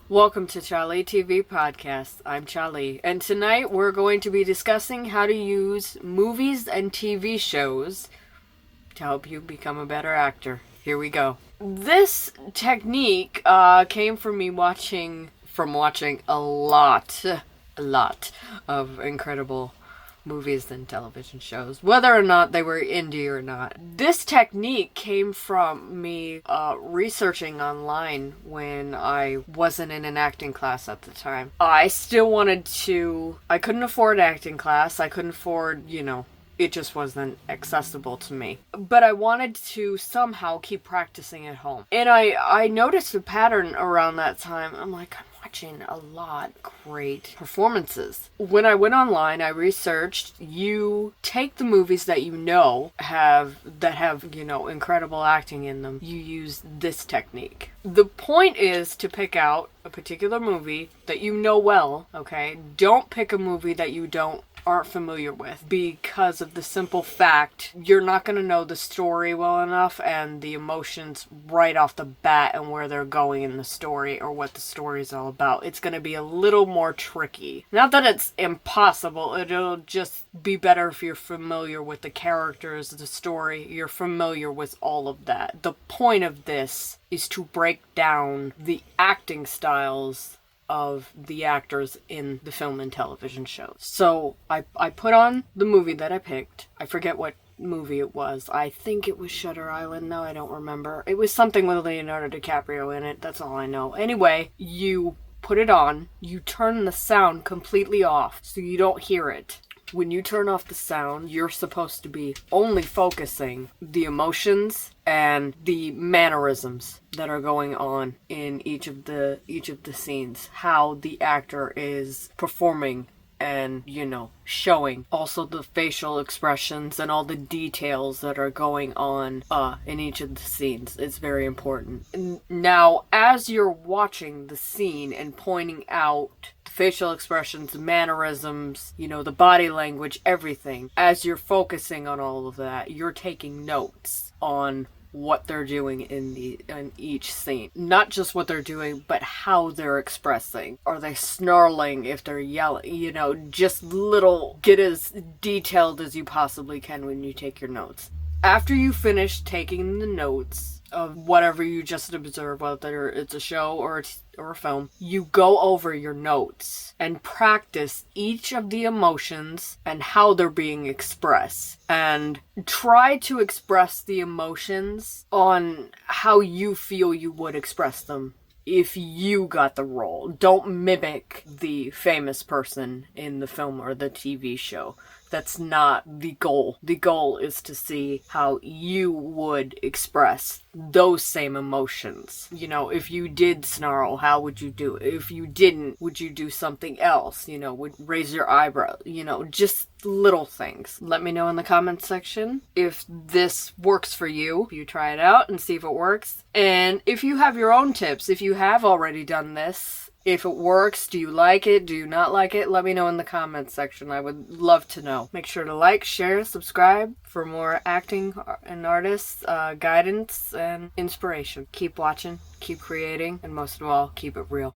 Welcome to Chaleigh TV Podcast. I'm Chaleigh, and tonight we're going to be discussing how to use movies and TV shows to help you become a better actor. Here we go. This technique came from me watching a lot of incredible movies and television shows, whether or not they were indie or not. This technique came from me researching online when I wasn't in an acting class at the time. I couldn't afford acting class. I couldn't afford, it just wasn't accessible to me. But I wanted to somehow keep practicing at home. And I noticed a pattern around that time. I'm like, I'm watching a lot of great performances. When I went online, I researched, you take the movies that have incredible acting in them. You use this technique. The point is to pick out a particular movie that you know well, okay? Don't pick a movie that you aren't familiar with, because of the simple fact you're not going to know the story well enough and the emotions right off the bat and where they're going in the story or what the story is all about. It's going to be a little more tricky. Not that it's impossible, it'll just be better if you're familiar with the characters, the story, you're familiar with all of that. The point of this is to break down the acting styles of the actors in the film and television shows. So I put on the movie that I picked. I forget what movie it was. I think it was Shutter Island. No, I don't remember. It was something with Leonardo DiCaprio in it. That's all I know. Anyway, you put it on. You turn the sound completely off so you don't hear it. When you turn off the sound, you're supposed to be only focusing the emotions and the mannerisms that are going on in each of the scenes, how the actor is performing and, showing. Also the facial expressions and all the details that are going on in each of the scenes. It's very important. Now, as you're watching the scene and pointing out facial expressions, mannerisms, the body language, everything, as you're focusing on all of that, you're taking notes on what they're doing in each scene. Not just what they're doing, but how they're expressing. Are they snarling if they're yelling? Just get as detailed as you possibly can when you take your notes. After you finish taking the notes of whatever you just observed, whether it's a show or a film, you go over your notes and practice each of the emotions and how they're being expressed. And try to express the emotions on how you feel you would express them if you got the role. Don't mimic the famous person in the film or the TV show. That's not the goal. The goal is to see how you would express those same emotions. If you did snarl, how would you do it? If you didn't, would you do something else? Would raise your eyebrow? Just little things. Let me know in the comments section if this works for you. You try it out and see if it works. And if you have your own tips, if you have already done this, if it works, do you like it? Do you not like it? Let me know in the comments section. I would love to know. Make sure to like, share, subscribe for more acting and artists, guidance, and inspiration. Keep watching, keep creating, and most of all, keep it real.